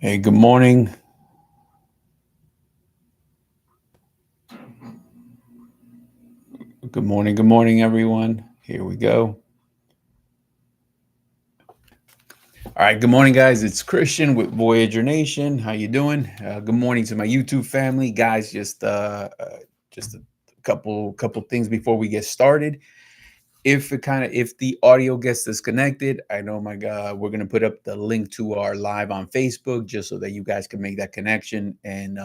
Hey, good morning. Good morning, everyone. Here we go. All right, good morning, guys. It's Christian with Voyager Nation. How you doing? Good morning to my YouTube family, guys. Just a couple things before we get started. If the audio gets disconnected, I know my God, we're gonna put up the link to our live on Facebook just so that you guys can make that connection and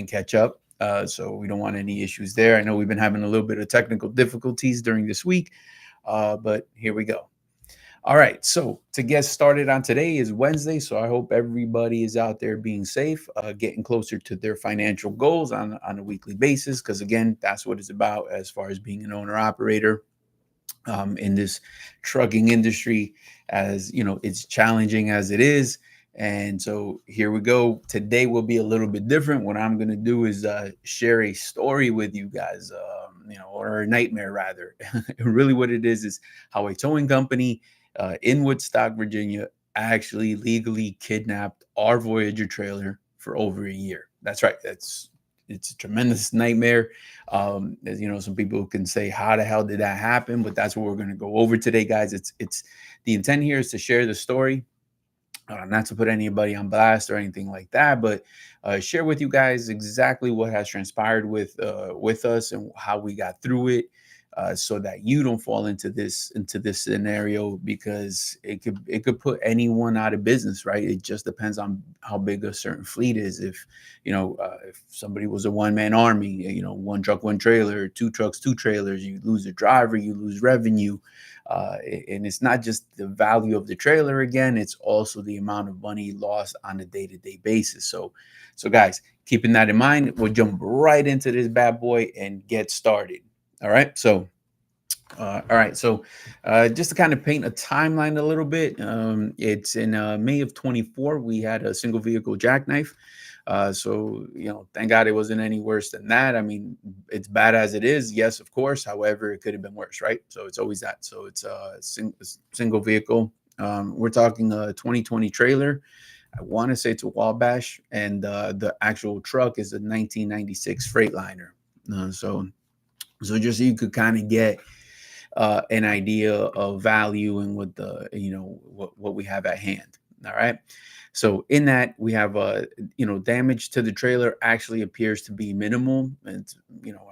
catch up. So we don't want any issues there. I know we've been having a little bit of technical difficulties during this week, but here we go. All right, so to get started on today is Wednesday, so I hope everybody is out there being safe, getting closer to their financial goals on a weekly basis. Because again, that's what it's about as far as being an owner operator in this trucking industry, as you know, it's challenging as it is. And so here we go. Today will be a little bit different. What I'm going to do is share a story with you guys, or a nightmare rather. Really, what it is how a towing company in Woodstock, Virginia, actually legally kidnapped our Voyager trailer for over a year. That's right. It's a tremendous nightmare. As you know, some people can say, "How the hell did that happen?" But that's what we're going to go over today, guys. It's the intent here is to share the story, not to put anybody on blast or anything like that, but share with you guys exactly what has transpired with us and how we got through it, so that you don't fall into this scenario, because it could put anyone out of business, right? It just depends on how big a certain fleet is. If somebody was a one-man army, one truck, one trailer, two trucks, two trailers, you lose a driver, you lose revenue. And it's not just the value of the trailer, again, it's also the amount of money lost on a day-to-day basis. So guys, keeping that in mind, we'll jump right into this bad boy and get started. All right. Just to kind of paint a timeline a little bit, it's in May of 24. We had a single vehicle jackknife. Thank God it wasn't any worse than that. I mean, it's bad as it is, yes, of course. However, it could have been worse, right? So it's always that. So it's a single vehicle. We're talking a 2020 trailer. I want to say it's a Wabash, and the actual truck is a 1996 Freightliner. So just so you could kind of get an idea of value and what we have at hand. All right. So in that we have damage to the trailer actually appears to be minimal. It's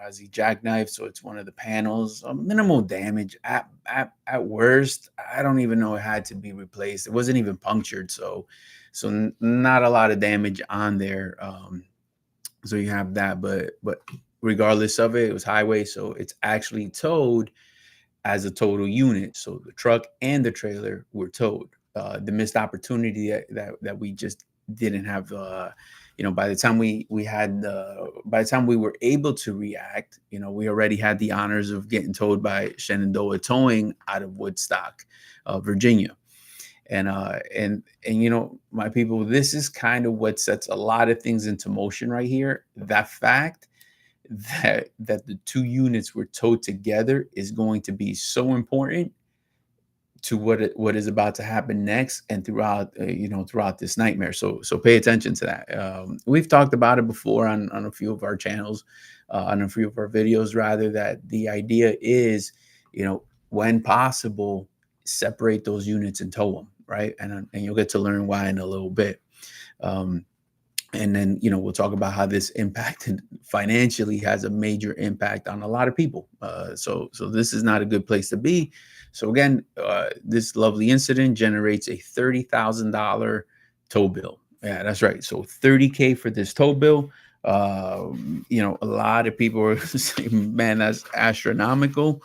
as he jackknifed, so it's one of the panels. Minimal damage at worst. I don't even know it had to be replaced. It wasn't even punctured, so not a lot of damage on there. So you have that, but regardless of it, it was highway, so it's actually towed as a total unit. So the truck and the trailer were towed. The missed opportunity that we just didn't have. By the time by the time we were able to react, we already had the honors of getting towed by Shenandoah Towing out of Woodstock, Virginia. And my people, this is kind of what sets a lot of things into motion right here. That fact that the two units were towed together is going to be so important to what is about to happen next and throughout this nightmare. So pay attention to that. We've talked about it before on a few of our channels, on a few of our videos rather, that the idea is, when possible, separate those units and tow them, right? And you'll get to learn why in a little bit. And then we'll talk about how this impacted financially, has a major impact on a lot of people. So this is not a good place to be. So again, this lovely incident generates a $30,000 tow bill. Yeah, that's right. So $30K for this tow bill. A lot of people are saying, man, that's astronomical.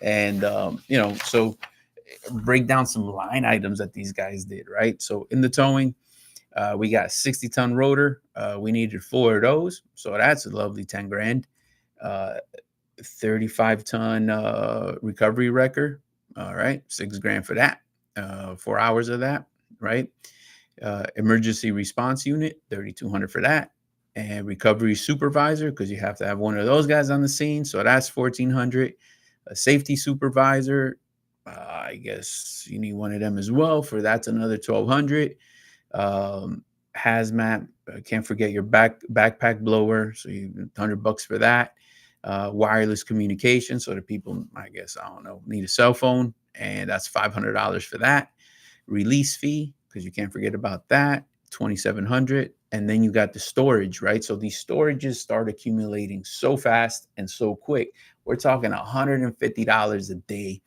And so break down some line items that these guys did, right? So in the towing, we got a 60-ton rotor. We needed 4 of those, so that's a lovely 10 grand. 35-ton recovery wrecker. All right, 6 grand for that. 4 hours of that, right? Emergency response unit, 3,200 for that. And recovery supervisor, because you have to have one of those guys on the scene, so that's 1,400. A safety supervisor, I guess you need one of them as well. For that's another 1,200. hazmat. Can't forget your backpack blower. So you $100 for that. Wireless communication. So the people, I guess, I don't know, need a cell phone, and that's $500 for that. Release fee, because you can't forget about that, 2,700. And then you got the storage, right? So these storages start accumulating so fast and so quick. We're talking $150 a day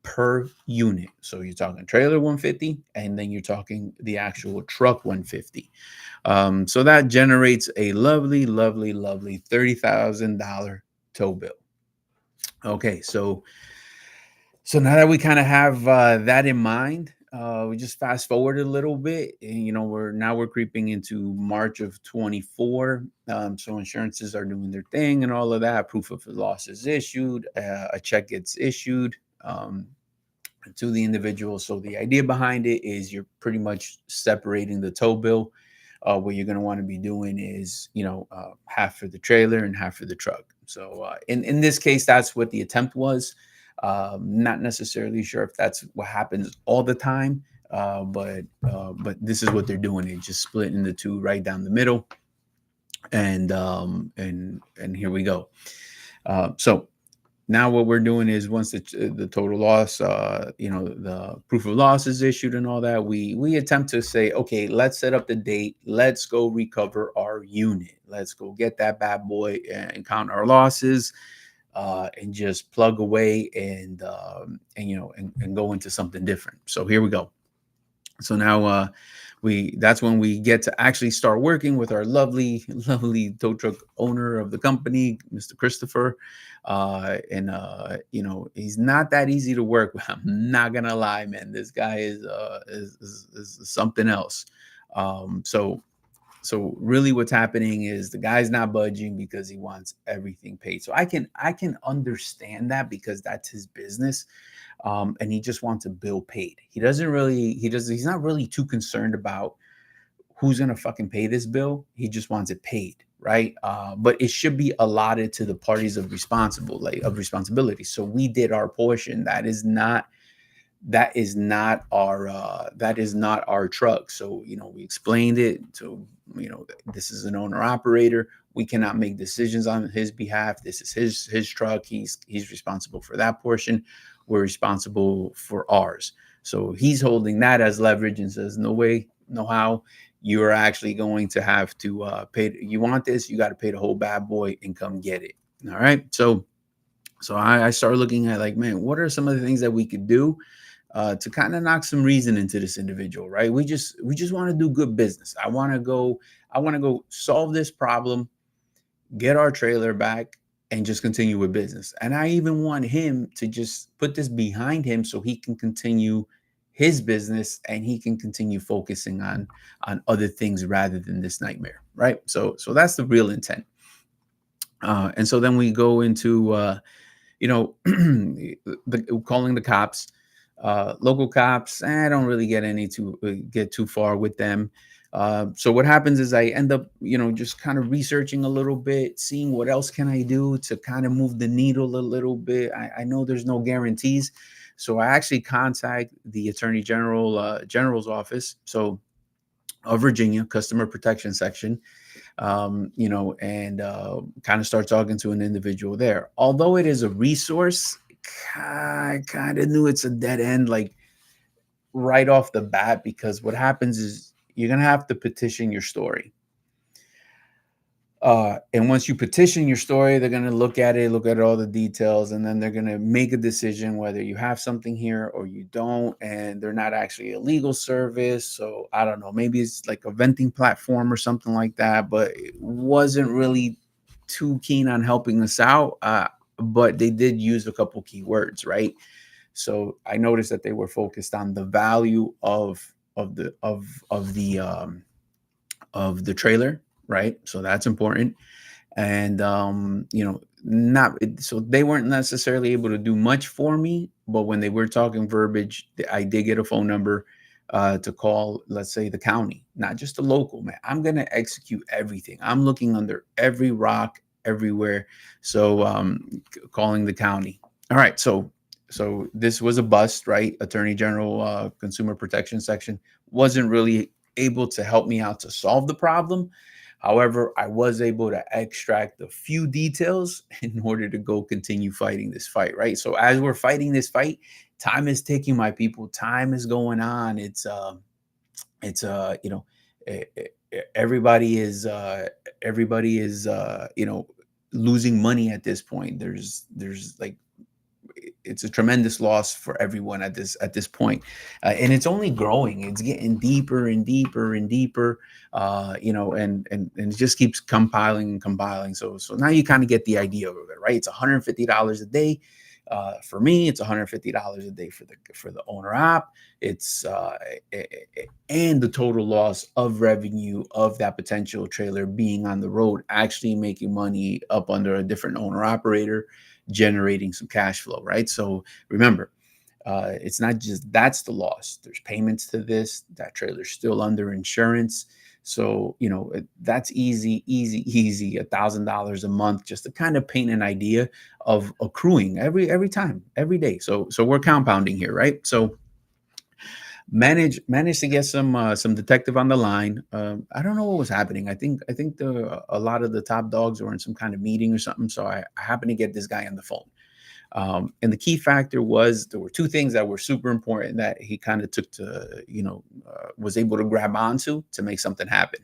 per unit. So you're talking trailer 150, and then you're talking the actual truck 150. So that generates a lovely, lovely, lovely $30,000 tow bill. Okay, so now that we kind of have that in mind, we just fast forward a little bit, and we're creeping into March of 24. So insurances are doing their thing and all of that. Proof of loss is issued. A check gets issued to the individual. So the idea behind it is you're pretty much separating the tow bill. What you're going to want to be doing is, half for the trailer and half for the truck. So in this case, that's what the attempt was. Not necessarily sure if that's what happens all the time, but this is what they're doing. They're just splitting the two right down the middle, and here we go. So now what we're doing is, once the total loss, the proof of loss is issued and all that, we attempt to say, okay, let's set up the date. Let's go recover our unit. Let's go get that bad boy and count our losses, and just plug away and go into something different. So here we go. So now that's when we get to actually start working with our lovely, lovely tow truck owner of the company, Mr. Christopher. He's not that easy to work with. I'm not gonna lie, man. This guy is something else. So really what's happening is the guy's not budging because he wants everything paid. So I can understand that, because that's his business. And he just wants a bill paid. He's not really too concerned about who's going to fucking pay this bill. He just wants it paid, right? But it should be allotted to the parties of responsibility. So we did our portion. That is not our truck. So, we explained it. So, this is an owner operator. We cannot make decisions on his behalf. This is his truck. He's responsible for that portion. We're responsible for ours. So he's holding that as leverage and says, no way, no how. You're actually going to have to pay. You want this, you got to pay the whole bad boy and come get it. All right. So I started looking at, like, man, what are some of the things that we could do to kind of knock some reason into this individual, right? We just want to do good business. I want to go solve this problem, get our trailer back, and just continue with business. And I even want him to just put this behind him so he can continue his business and he can continue focusing on other things rather than this nightmare, right? So that's the real intent. And so then we go into calling the cops. Local cops, I don't really get too far with them. So what happens is I end up, just kind of researching a little bit, seeing what else can I do to kind of move the needle a little bit. I know there's no guarantees. So I actually contact the Attorney General's office. So of Virginia, Customer Protection Section, and kind of start talking to an individual there. Although it is a resource, I kind of knew it's a dead end, like right off the bat, because what happens is you're going to have to petition your story. And once you petition your story, they're going to look at all the details, and then they're going to make a decision whether you have something here or you don't. And they're not actually a legal service. So I don't know, maybe it's like a venting platform or something like that, but it wasn't really too keen on helping us out. But they did use a couple key words, right? So I noticed that they were focused on the value of the trailer, right? So that's important. And so they weren't necessarily able to do much for me, but when they were talking verbiage, I did get a phone number to call, let's say, the county, not just the local. Man, I'm going to execute everything. I'm looking under every rock, everywhere. So calling the county. All right. So this was a bust, right? Attorney General, Consumer Protection Section wasn't really able to help me out to solve the problem. However, I was able to extract a few details in order to go continue fighting this fight, right? So as we're fighting this fight, time is ticking, my people. Time is going on. You know, everybody is losing money at this point. There's like it's a tremendous loss for everyone at this point, and it's only growing. It's getting deeper and deeper and deeper, and it just keeps compiling and compiling. So now you kind of get the idea of it, right? It's $150 a day. For me, it's $150 a day for the owner app. It's and the total loss of revenue of that potential trailer being on the road, actually making money up under a different owner operator, generating some cash flow, right? So remember, it's not just that's the loss. There's payments to this. That trailer's still under insurance. So, that's easy, $1,000 a month, just to kind of paint an idea of accruing every time, every day. So we're compounding here, right? So managed to get some detective on the line. I don't know what was happening. I think a lot of the top dogs were in some kind of meeting or something. So I happened to get this guy on the phone. And the key factor was there were two things that were super important that he kind of took to, was able to grab onto to make something happen.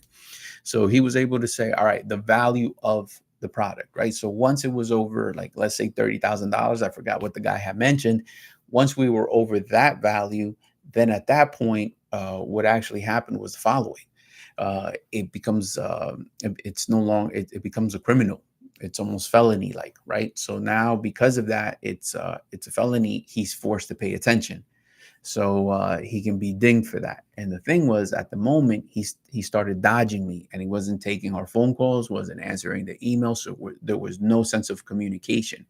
So he was able to say, all right, the value of the product, right? So once it was over, like, let's say $30,000, I forgot what the guy had mentioned. Once we were over that value, then at that point, what actually happened was the following. It becomes, it's no longer, it becomes a criminal. It's almost felony like, right? So now because of that, it's a felony. He's forced to pay attention. So he can be dinged for that. And the thing was, at the moment, he started dodging me, and he wasn't taking our phone calls, wasn't answering the emails. So there was no sense of communication.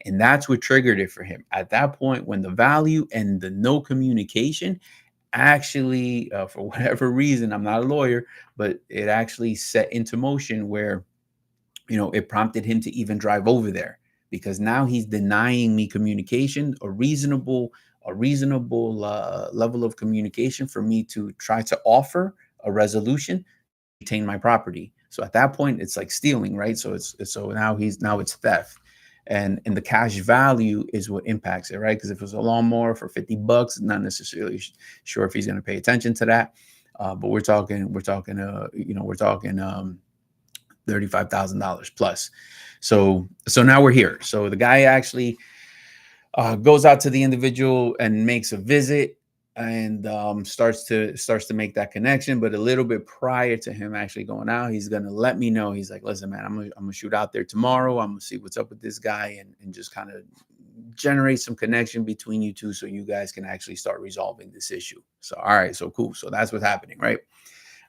And that's what triggered it for him. At that point, when the value and the no communication actually, for whatever reason, I'm not a lawyer, but it actually set into motion where it prompted him to even drive over there, because now he's denying me communication, a reasonable level of communication for me to try to offer a resolution, retain my property. So at that point, it's like stealing, right? So now it's theft. And the cash value is what impacts it, right? Because if it was a lawnmower for $50, not necessarily sure if he's going to pay attention to that. But we're talking $35,000 plus. So now we're here. So the guy actually goes out to the individual and makes a visit, and starts to make that connection. But a little bit prior to him actually going out, he's gonna let me know. He's like, listen, man, I'm gonna shoot out there tomorrow. I'm gonna see what's up with this guy, and just kind of generate some connection between you two, so you guys can actually start resolving this issue. So all right, so cool. So that's what's happening, right?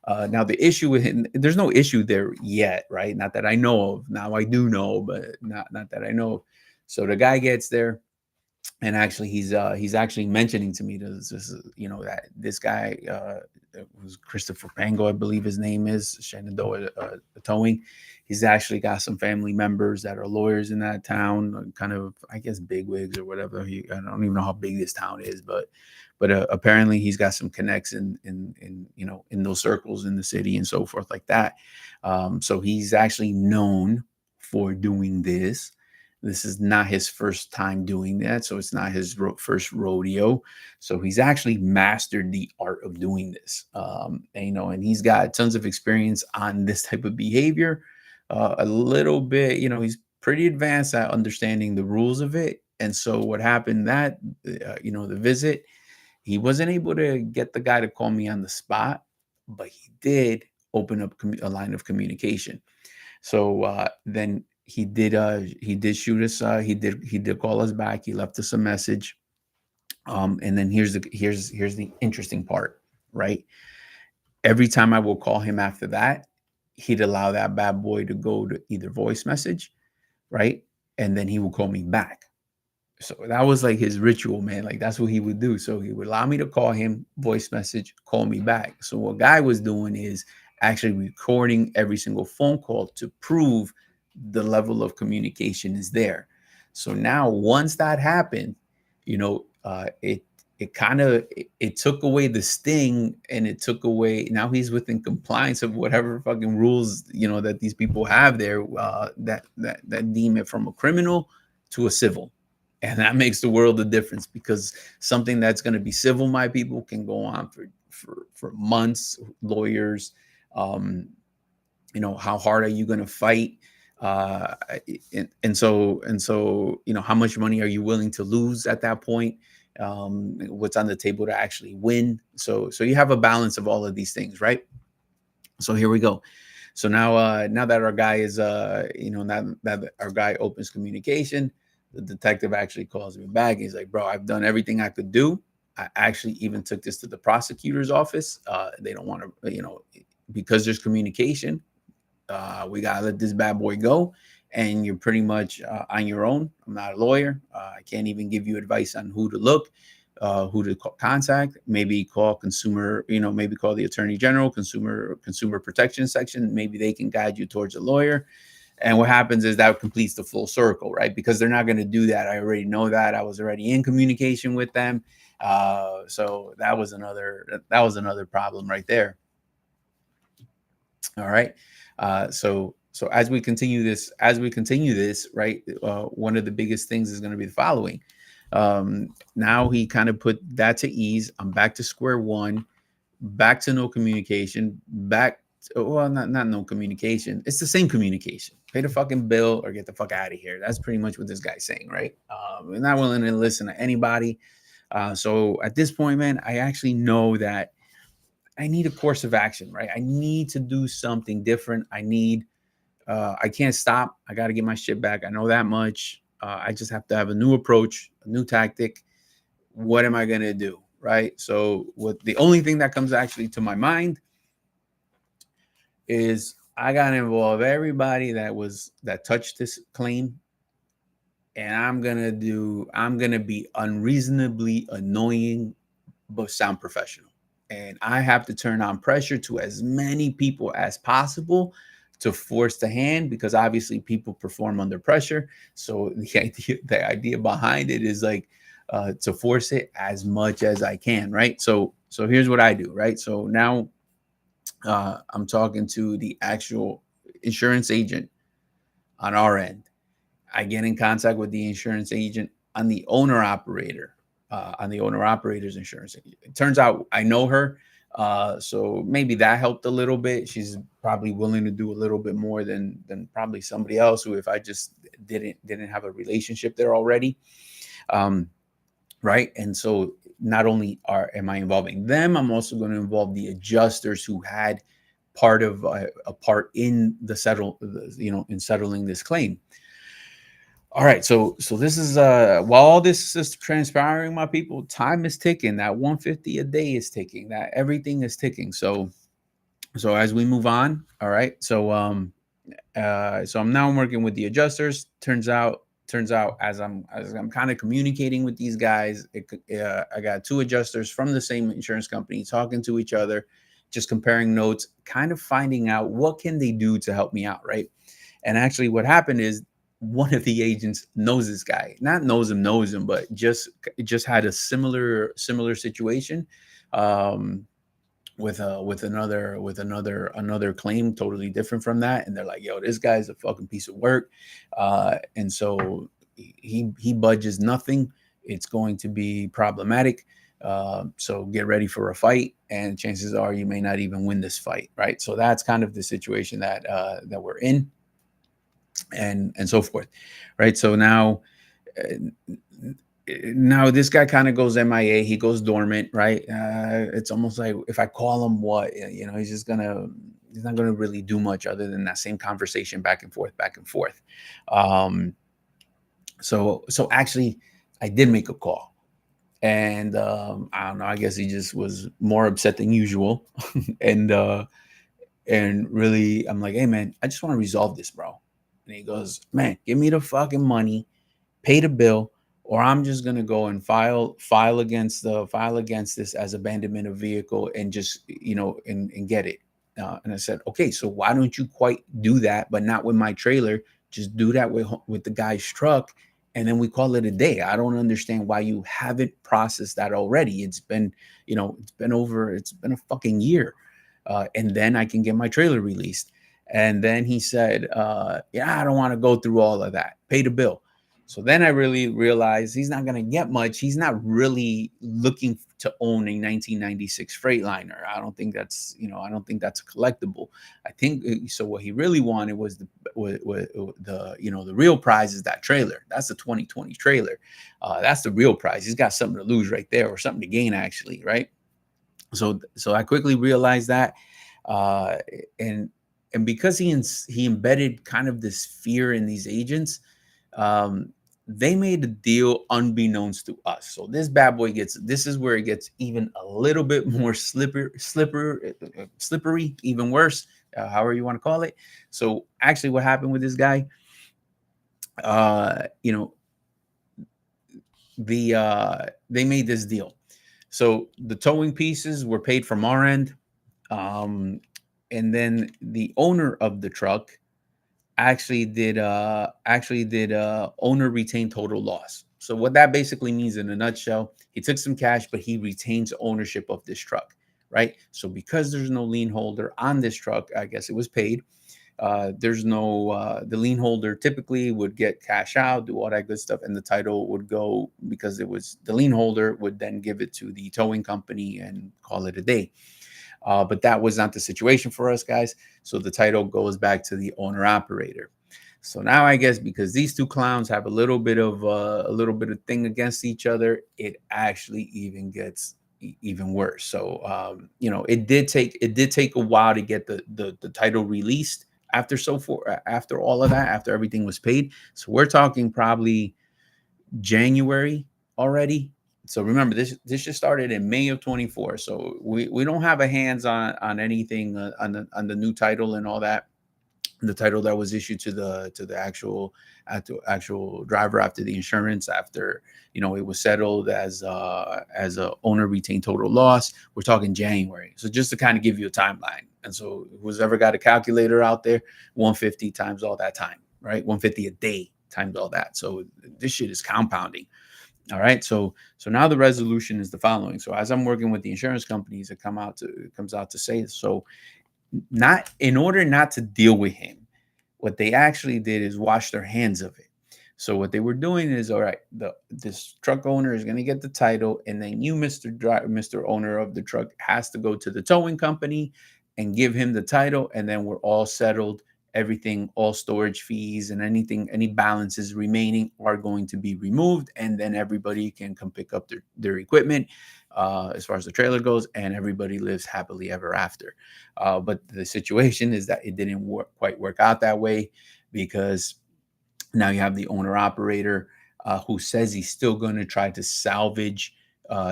Now the issue with him, there's no issue there yet, right? Not that I know of. Now I do know, but not that I know of. So the guy gets there, and actually he's actually mentioning to me that this guy, who's Christopher Pango, I believe his name is, Shenandoah Towing. He's actually got some family members that are lawyers in that town, kind of, I guess, bigwigs or whatever. I don't even know how big this town is, but apparently he's got some connects in those circles in the city and so forth like that. So he's actually known for doing this. This is not his first time doing that, so it's not his first rodeo. So he's actually mastered the art of doing this, and he's got tons of experience on this type of behavior. A little bit, he's pretty advanced at understanding the rules of it. And so what happened that, the visit, he wasn't able to get the guy to call me on the spot, but he did open up a line of communication. So then he did shoot us. He did call us back. He left us a message. And then here's the interesting part, right? Every time I will call him after that, he'd allow that bad boy to go to either voice message, right? And then he will call me back. So that was like his ritual, man. Like, that's what he would do. So he would allow me to call him, voice message, call me back. So what guy was doing is actually recording every single phone call to prove the level of communication is there. So now once that happened, it it kind of it took away the sting, and it took away, now he's within compliance of whatever fucking rules, that these people have there, that deem it from a criminal to a civil. And that makes the world of difference, because something that's going to be civil, my people, can go on for months. Lawyers, how hard are you going to fight? And so how much money are you willing to lose at that point? What's on the table to actually win? So you have a balance of all of these things, right? So here we go. So now that our guy is now that our guy opens communication, the detective actually calls me back. He's like, bro, I've done everything I could do. I actually even took this to the prosecutor's office. They don't want to, because there's communication, we gotta let this bad boy go, and you're pretty much on your own. I'm not a lawyer. I can't even give you advice on who to look, who to contact. Maybe call consumer, maybe call the attorney general, consumer protection section. Maybe they can guide you towards a lawyer. And what happens is that completes the full circle, right? Because they're not going to do that. I already know that. I was already in communication with them. So that was another problem right there. All right. So as we continue this, right, one of the biggest things is going to be the following. Now he kind of put that to ease. I'm back to square one, back to no communication, not no communication. It's the same communication. Pay the fucking bill or get the fuck out of here. That's pretty much what this guy's saying, right? We're not willing to listen to anybody. So at this point, man, I actually know that I need a course of action, right? I need to do something different. I can't stop. I got to get my shit back. I know that much. I just have to have a new approach, a new tactic. What am I going to do? Right. So the only thing that comes actually to my mind is I got to involve everybody that touched this claim. And I'm going to be unreasonably annoying, but sound professional. And I have to turn on pressure to as many people as possible to force the hand, because obviously people perform under pressure. So the idea behind it is like to force it as much as I can, right? So here's what I do, right? So now I'm talking to the actual insurance agent on our end. I get in contact with the insurance agent on the owner operator, on the owner operator's insurance. It turns out I know her. So maybe that helped a little bit. She's probably willing to do a little bit more than probably somebody else who, if I just didn't have a relationship there already. Right. And so not only am I involving them, I'm also going to involve the adjusters who had part of a part in in settling this claim. All right, so this is while all this is transpiring, my people, time is ticking. That 150 a day is ticking. That everything is ticking. So as we move on, all right. So I'm now working with the adjusters. Turns out as I'm kind of communicating with these guys, I got two adjusters from the same insurance company talking to each other, just comparing notes, kind of finding out what can they do to help me out, right? And actually, what happened is, one of the agents knows this guy, not knows him, but just had a similar situation with another claim totally different from that. And they're like, yo, this guy's a fucking piece of work. And so he budges nothing. It's going to be problematic. So get ready for a fight, and chances are you may not even win this fight, right? So that's kind of the situation that we're in. And so forth, right? So now this guy kind of goes MIA. He goes dormant, right? It's almost like if I call him, he's not gonna really do much other than that same conversation back and forth. So actually, I did make a call, and I don't know. I guess he just was more upset than usual, and really, I'm like, hey man, I just want to resolve this, bro. And he goes, man, give me the fucking money, pay the bill, or I'm just gonna go and file against this as abandonment of vehicle, and just and get it. And I said, okay, so why don't you quite do that, but not with my trailer? Just do that with the guy's truck, and then we call it a day. I don't understand why you haven't processed that already. It's been, it's been a fucking year. And then I can get my trailer released. And then he said, yeah, I don't want to go through all of that. Pay the bill. So then I really realized he's not going to get much. He's not really looking to own a 1996 Freightliner. I don't think that's a collectible. I think so. What he really wanted was the real prize is that trailer. That's the 2020 trailer. That's the real prize. He's got something to lose right there, or something to gain actually, right? So I quickly realized that, uh, and because he embedded kind of this fear in these agents, um, they made a deal unbeknownst to us. So this is where it gets even a little bit more slippery, even worse, however you want to call it. So actually, what happened with this guy? You know, they made this deal. So the towing pieces were paid from our end, um, and then the owner of the truck actually did owner retain total loss. So what that basically means in a nutshell, he took some cash, but he retains ownership of this truck, right? So because there's no lien holder on this truck, I guess it was paid. There's no the lien holder typically would get cash out, do all that good stuff, and the title would go, because it was the lien holder would then give it to the towing company and call it a day. But that was not the situation for us, guys. So the title goes back to the owner operator. So now I guess because these two clowns have a little bit of thing against each other, it actually even gets even worse. So it did take a while to get the title released after all of that, after everything was paid. So we're talking probably January already. So remember, this just started in May of 24. So we don't have a hands on anything, on the new title and all that. The title that was issued to the actual driver after the insurance, after it was settled as a owner retained total loss. We're talking January. So just to kind of give you a timeline. And so who's ever got a calculator out there, 150 times all that time, right? 150 a day times all that. So this shit is compounding. All right. So now the resolution is the following. So as I'm working with the insurance companies, it comes out to say, so not in order not to deal with him, what they actually did is wash their hands of it. So what they were doing is, all right, this truck owner is going to get the title, and then you, Mr. Owner of the truck, has to go to the towing company and give him the title, and then we're all settled. Everything, all storage fees and any balances remaining are going to be removed, and then everybody can come pick up their equipment, as far as the trailer goes, and everybody lives happily ever after. But the situation is that it didn't quite work out that way, because now you have the owner operator, who says he's still going to try to salvage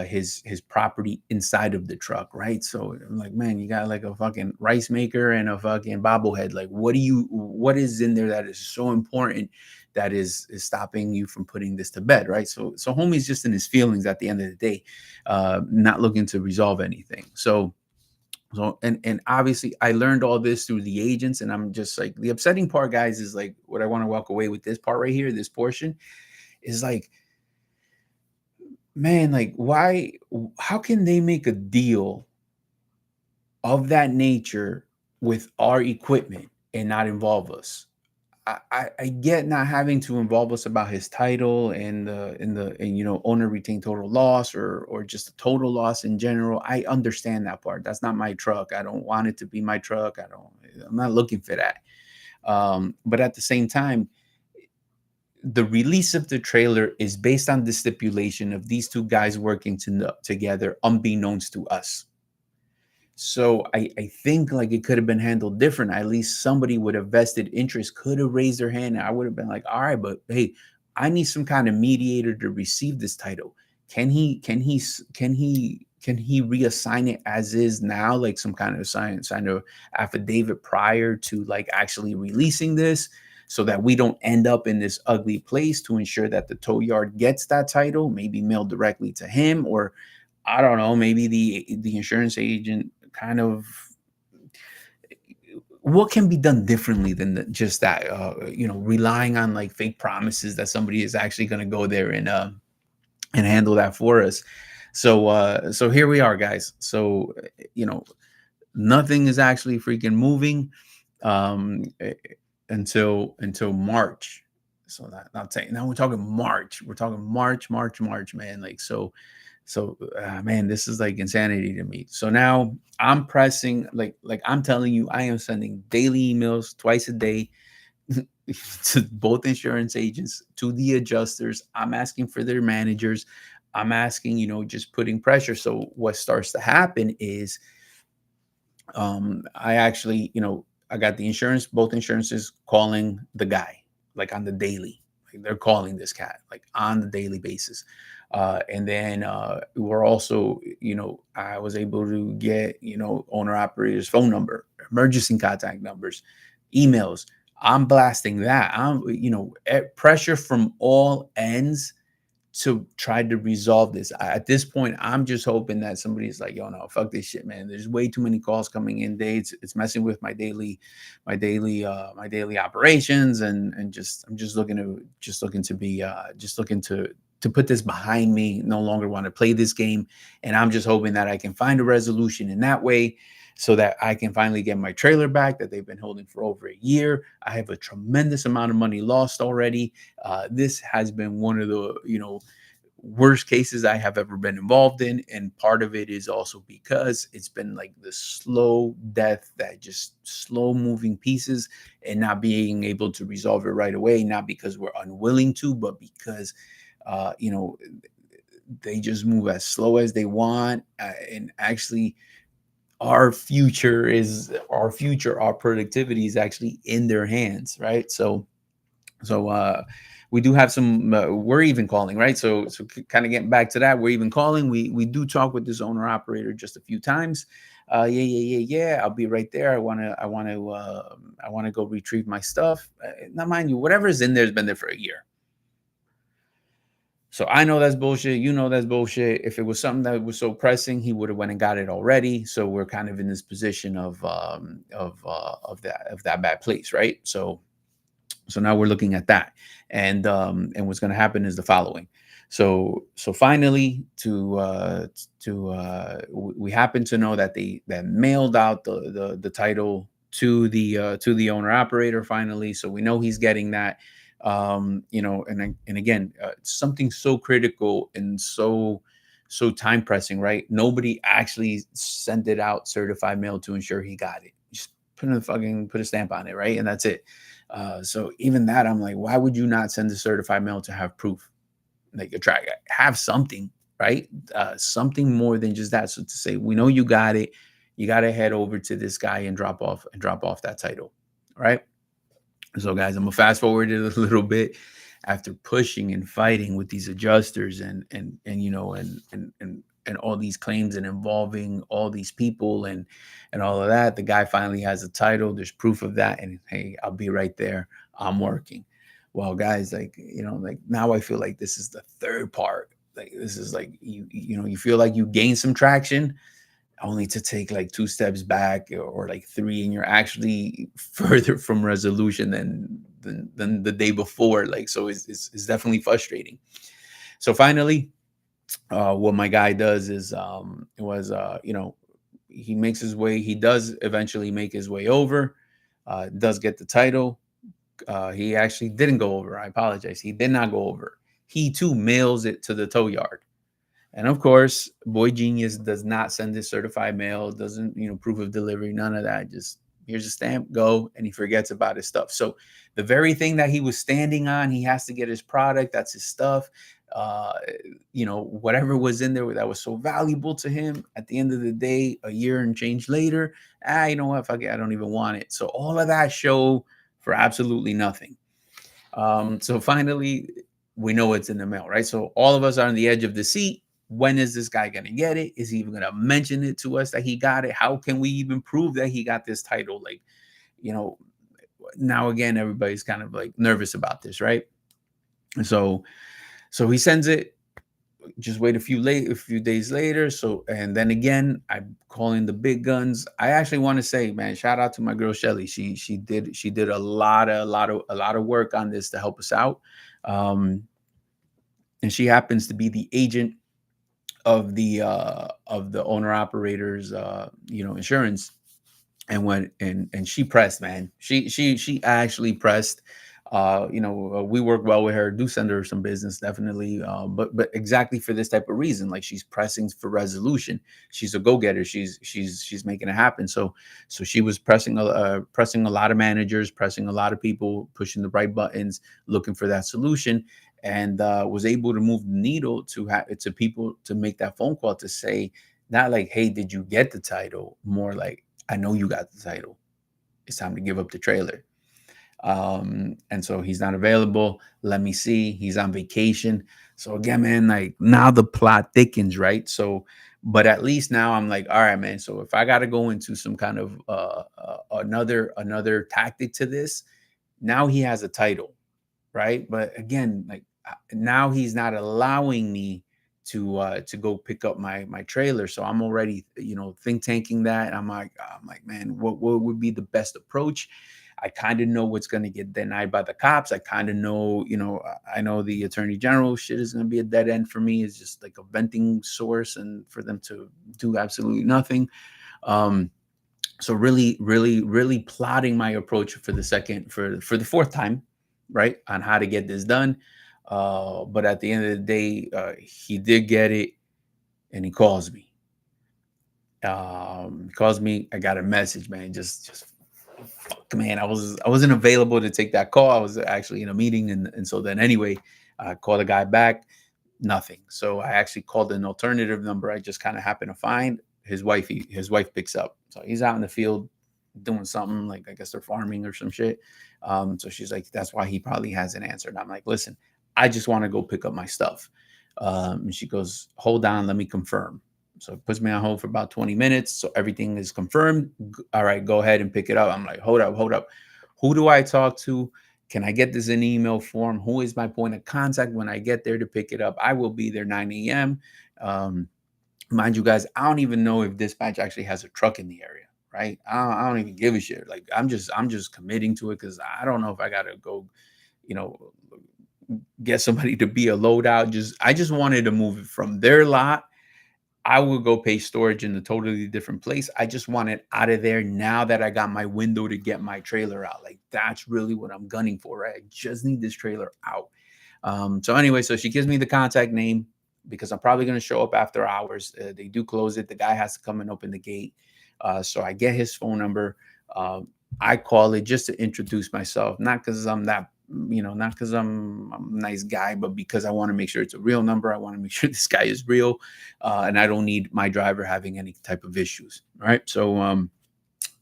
his property inside of the truck, right? So I'm like, man, you got like a fucking rice maker and a fucking bobblehead. Like, what is in there that is so important that is stopping you from putting this to bed, right? So homie's just in his feelings at the end of the day, not looking to resolve anything. And obviously I learned all this through the agents, and I'm just like, the upsetting part, guys, is like, what I want to walk away with this part right here, this portion, is like, man, like, how can they make a deal of that nature with our equipment and not involve us? I get not having to involve us about his title and owner retained total loss, or just a total loss in general. I understand that part. That's not my truck. I don't want it to be my truck. I'm not looking for that. But at the same time, the release of the trailer is based on the stipulation of these two guys working together, unbeknownst to us. So I think like it could have been handled different. At least somebody with a vested interest could have raised their hand. And I would have been like, all right, but hey, I need some kind of mediator to receive this title. Can he reassign it as is now, like some kind of sign of affidavit prior to like actually releasing this, so that we don't end up in this ugly place, to ensure that the tow yard gets that title, maybe mailed directly to him, or I don't know, maybe the insurance agent kind of what can be done differently than just that, relying on like fake promises that somebody is actually going to go there and handle that for us. So here we are, guys. So nothing is actually freaking moving until March. So now we're talking March. We're talking March, man. Like man, this is like insanity to me. So now I'm pressing, like I'm telling you, I am sending daily emails twice a day to both insurance agents, to the adjusters. I'm asking for their managers. I'm asking, just putting pressure. So what starts to happen is I actually, I got both insurances calling the guy like on the daily. Like they're calling this cat like on the daily basis. And then we're also, I was able to get, owner operator's phone number, emergency contact numbers, emails. I'm blasting that. Pressure from all ends to try to resolve this. At this point, I'm just hoping that somebody's like, "Yo, no, fuck this shit, man. There's way too many calls coming in. It's messing with my daily operations, and just I'm just looking to put this behind me. No longer want to play this game, and I'm just hoping that I can find a resolution in that way." So that I can finally get my trailer back that they've been holding for over a year. I have a tremendous amount of money lost already. This has been one of the worst cases I have ever been involved in, and part of it is also because it's been like the slow death, that just slow moving pieces, and not being able to resolve it right away. Not because we're unwilling to, but because uh, you know they just move as slow as they want, and actually our productivity is actually in their hands, right? So we do have some we're even calling, right? So kind of getting back to that, we're even calling. We do talk with this owner operator just a few times. Yeah, I'll be right there. I want to go retrieve my stuff. Now mind you, whatever's in there has been there for a year. So I know that's bullshit. You know that's bullshit. If it was something that was so pressing, he would have went and got it already. So we're kind of in this position of that bad place, right? So now we're looking at that, and what's going to happen is the following. So finally, we happen to know that they that mailed out the title to the owner operator finally. So we know he's getting that. And again, something so critical and so time pressing, right? Nobody actually sent it out certified mail to ensure he got it. Just put a stamp on it, right? And that's it. So even that, I'm like, why would you not send a certified mail to have proof? Like, have something, right? Something more than just that. So to say, we know you got it, you got to head over to this guy and drop off that title, right? So, guys, I'm gonna fast forward it a little bit. After pushing and fighting with these adjusters and all these claims and involving all these people and all of that, the guy finally has a title. There's proof of that, and hey, I'll be right there. I'm working. Well, guys, like now I feel like this is the third part. Like this is like you feel like you gain some traction, only to take like two steps back or like three, and you're actually further from resolution than the day before. Like, so it's definitely frustrating. So finally, what my guy does is he makes his way. He does eventually make his way over. Does get the title. He actually didn't go over. I apologize. He did not go over. He too mails it to the tow yard. And of course, Boy Genius does not send his certified mail, doesn't, proof of delivery, none of that. Just here's a stamp, go, and he forgets about his stuff. So the very thing that he was standing on, he has to get his product, that's his stuff. Whatever was in there that was so valuable to him, at the end of the day, a year and change later, you know what, fuck it, I don't even want it. So all of that show for absolutely nothing. So finally, we know it's in the mail, right? So all of us are on the edge of the seat. When is this guy going to get it? Is he even going to mention it to us that he got it? How can we even prove that he got this title? Like, now again, everybody's kind of like nervous about this, right? And so he sends it. just wait a few days later. So, and then again, I'm calling the big guns. I actually want to say, man, shout out to my girl Shelly. She did a lot of work on this to help us out. Um, and she happens to be the agent of the owner operators insurance. And when and she pressed, man, she actually pressed. We work well with her, do send her some business, definitely, but exactly for this type of reason, like she's pressing for resolution. She's a go-getter. She's making it happen. So she was pressing a lot of managers, pressing a lot of people, pushing the right buttons, looking for that solution, and was able to move the needle to people to make that phone call to say, not like, hey, did you get the title? More like, I know you got the title. It's time to give up the trailer. And so he's not available. Let me see. He's on vacation. So again, man, like now the plot thickens, right? So, but at least now I'm like, all right, man. So if I got to go into some kind of another tactic to this, now he has a title, right? But again, like now he's not allowing me to go pick up my trailer. So I'm already think tanking that. I'm like, man, what would be the best approach? I kind of know what's going to get denied by the cops. I kind of know, I know the attorney general shit is going to be a dead end for me. It's just like a venting source, and for them to do absolutely nothing. Um, so really, really, really plotting my approach for the fourth time, right, on how to get this done. But at the end of the day, he did get it, and he calls me. I got a message, man. Just fuck, man. I wasn't available to take that call. I was actually in a meeting, and so then anyway, I called the guy back. Nothing. So I actually called an alternative number I just kind of happened to find. His wife picks up. So he's out in the field doing something, like I guess they're farming or some shit. So she's like, that's why he probably hasn't answered. I'm like, listen, I just want to go pick up my stuff. And she goes, hold on, let me confirm. So it puts me on hold for about 20 minutes. So everything is confirmed. All right, go ahead and pick it up. I'm like, hold up. Who do I talk to? Can I get this in email form? Who is my point of contact when I get there to pick it up? I will be there 9 a.m. Mind you guys, I don't even know if dispatch actually has a truck in the area, right? I don't even give a shit. Like I'm just committing to it because I don't know if I gotta go, you know, get somebody to be a loadout. I just wanted to move it from their lot. I would go pay storage in a totally different place. I just want it out of there now that I got my window to get my trailer out. Like that's really what I'm gunning for, right? I just need this trailer out. So anyway, so she gives me the contact name because I'm probably going to show up after hours. They do close it. The guy has to come and open the gate. So I get his phone number. I call it just to introduce myself, not because I'm that, not because I'm a nice guy, but because I want to make sure it's a real number. I want to make sure this guy is real, and I don't need my driver having any type of issues. All right. So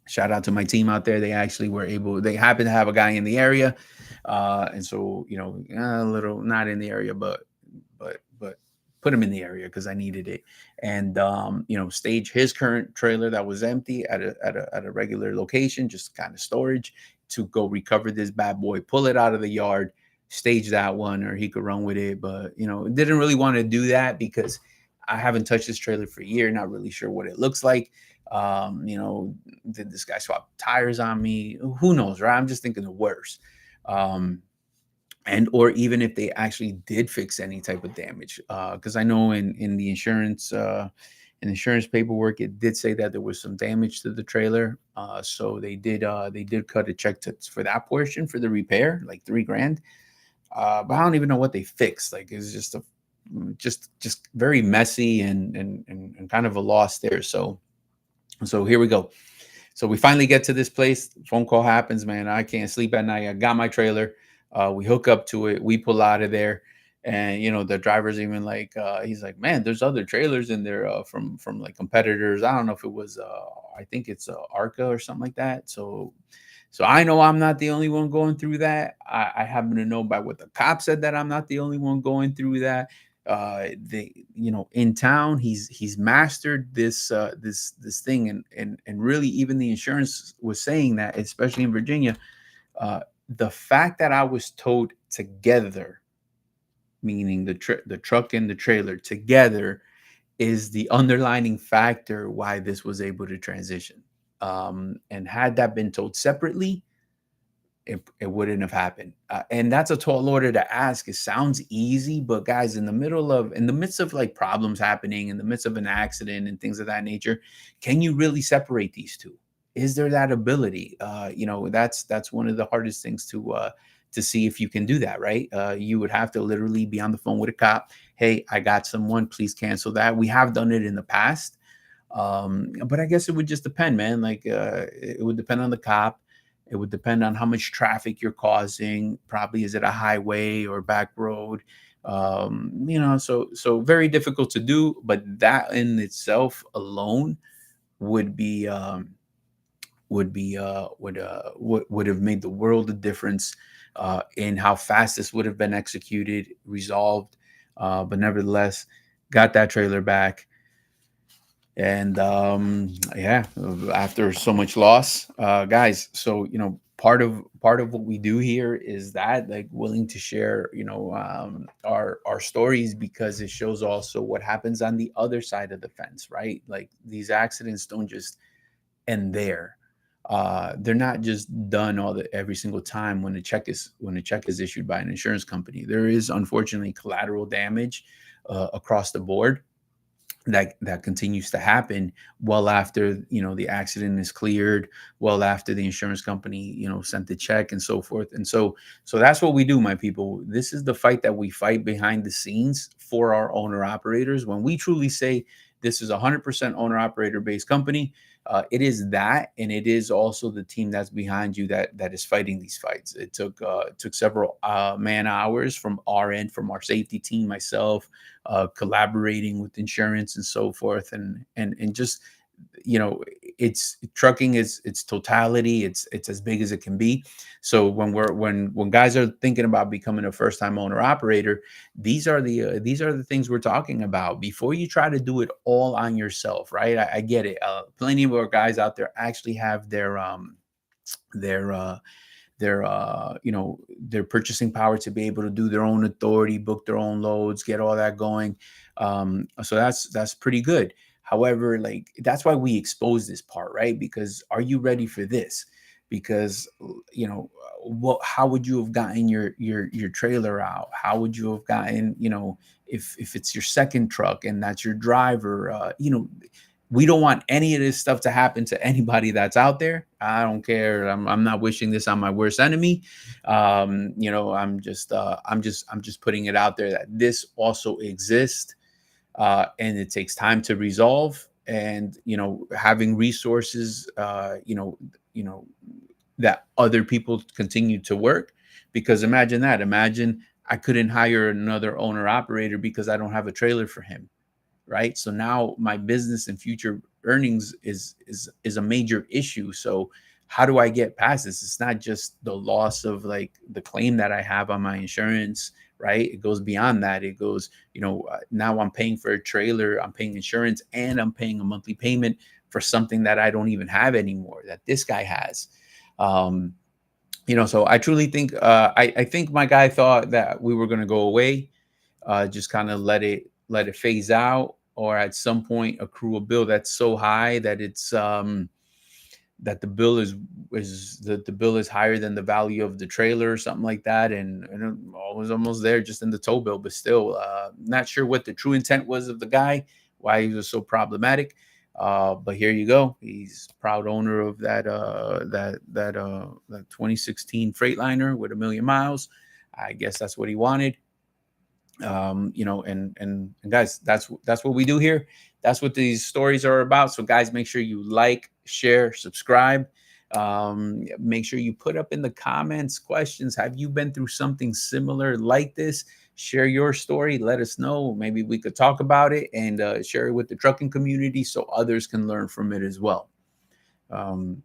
shout out to my team out there. They actually were able, they happen to have a guy in the area. And so, a little not in the area, but put him in the area because I needed it. And, stage his current trailer that was empty at a regular location, just kind of storage, to go recover this bad boy, pull it out of the yard, stage that one, or he could run with it. But, didn't really want to do that because I haven't touched this trailer for a year, not really sure what it looks like. Did this guy swap tires on me? Who knows, right? I'm just thinking the worst. And or even if they actually did fix any type of damage, because I know in the insurance paperwork it did say that there was some damage to the trailer. So they did cut a check for that portion for the repair, like $3,000. But I don't even know what they fixed. Like it's just very messy and kind of a loss there. So here we go. So we finally get to this place. Phone call happens, man. I can't sleep at night. I got my trailer. We hook up to it. We pull out of there. And the driver's even like, he's like, man, there's other trailers in there from like competitors. I don't know if it was, I think it's Arca or something like that. So I know I'm not the only one going through that. I happen to know by what the cop said that I'm not the only one going through that. In town, he's mastered this thing, and really even the insurance was saying that, especially in Virginia, the fact that I was towed together meaning the truck and the trailer together, is the underlining factor why this was able to transition. And had that been told separately, it wouldn't have happened. And that's a tall order to ask. It sounds easy, but guys, in the midst of like problems happening, in the midst of an accident and things of that nature, can you really separate these two? Is there that ability? That's one of the hardest things to see if you can do that, right? You would have to literally be on the phone with a cop. Hey, I got someone. Please cancel that. We have done it in the past, but I guess it would just depend, man. Like it would depend on the cop. It would depend on how much traffic you're causing. Probably is it a highway or back road? So very difficult to do. But that in itself alone would be would have made the world of difference in how fast this would have been executed, resolved. But nevertheless, got that trailer back. And yeah, after so much loss, guys, so part of what we do here is that, like, willing to share our stories, because it shows also what happens on the other side of the fence, right? Like, these accidents don't just end there. They're not just done every single time when a check is issued by an insurance company. There is, unfortunately, collateral damage across the board that continues to happen well after the accident is cleared, well after the insurance company sent the check, and so forth. And so that's what we do, my people. This is the fight that we fight behind the scenes for our owner operators. When we truly say this is a 100% owner operator based company, it is that, and it is also the team that's behind you that is fighting these fights. It took several man hours from our end, from our safety team, myself, collaborating with insurance and so forth, and just it's trucking is its totality. It's as big as it can be. So when guys are thinking about becoming a first time owner operator, these are the things we're talking about before you try to do it all on yourself, right? I get it. Plenty of our guys out there actually have their their purchasing power to be able to do their own authority, book their own loads, get all that going. So that's pretty good. However, like, that's why we expose this part, right? Because are you ready for this? Because how would you have gotten your trailer out? How would you have gotten, if it's your second truck and that's your driver? We don't want any of this stuff to happen to anybody that's out there. I don't care. I'm not wishing this on my worst enemy. I'm just putting it out there that this also exists, and it takes time to resolve. And having resources, that other people continue to work. Because imagine I couldn't hire another owner operator because I don't have a trailer for him, right? So now my business and future earnings is a major issue. So how do I get past this? It's not just the loss of, like, the claim that I have on my insurance, right? It goes beyond that. It goes, now I'm paying for a trailer, I'm paying insurance, and I'm paying a monthly payment for something that I don't even have anymore, that this guy has. So I truly think, I think my guy thought that we were going to go away, just kind of let it phase out, or at some point accrue a bill that's so high that it's that the bill the bill is higher than the value of the trailer, or something like that. And it was almost there just in the tow bill. But still, not sure what the true intent was of the guy, why he was so problematic. But here you go. He's proud owner of that 2016 Freightliner with 1,000,000 miles. I guess that's what he wanted. And guys, that's what we do here. That's what these stories are about. So guys, make sure you like, share, subscribe. Make sure you put up in the comments questions. Have you been through something similar like this? Share your story. Let us know. Maybe we could talk about it and share it with the trucking community so others can learn from it as well. All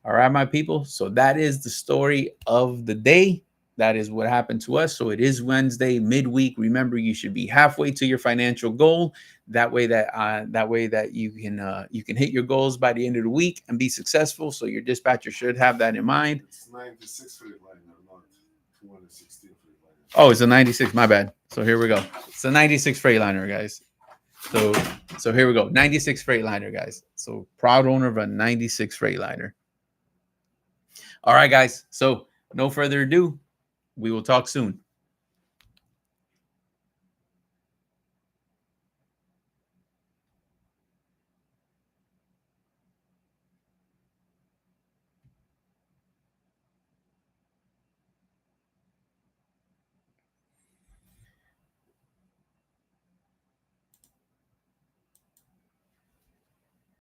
right, my people. So that is the story of the day. That is what happened to us. So it is Wednesday, midweek. Remember, you should be halfway to your financial goal. That way that you can hit your goals by the end of the week and be successful. So your dispatcher should have that in mind. It's 96 Freightliner, not 216 Freightliner. Oh, it's a 96. My bad. So here we go. It's a 96 Freightliner, guys. So here we go. 96 Freightliner, guys. So proud owner of a 96 Freightliner. All right, guys. So no further ado. We will talk soon.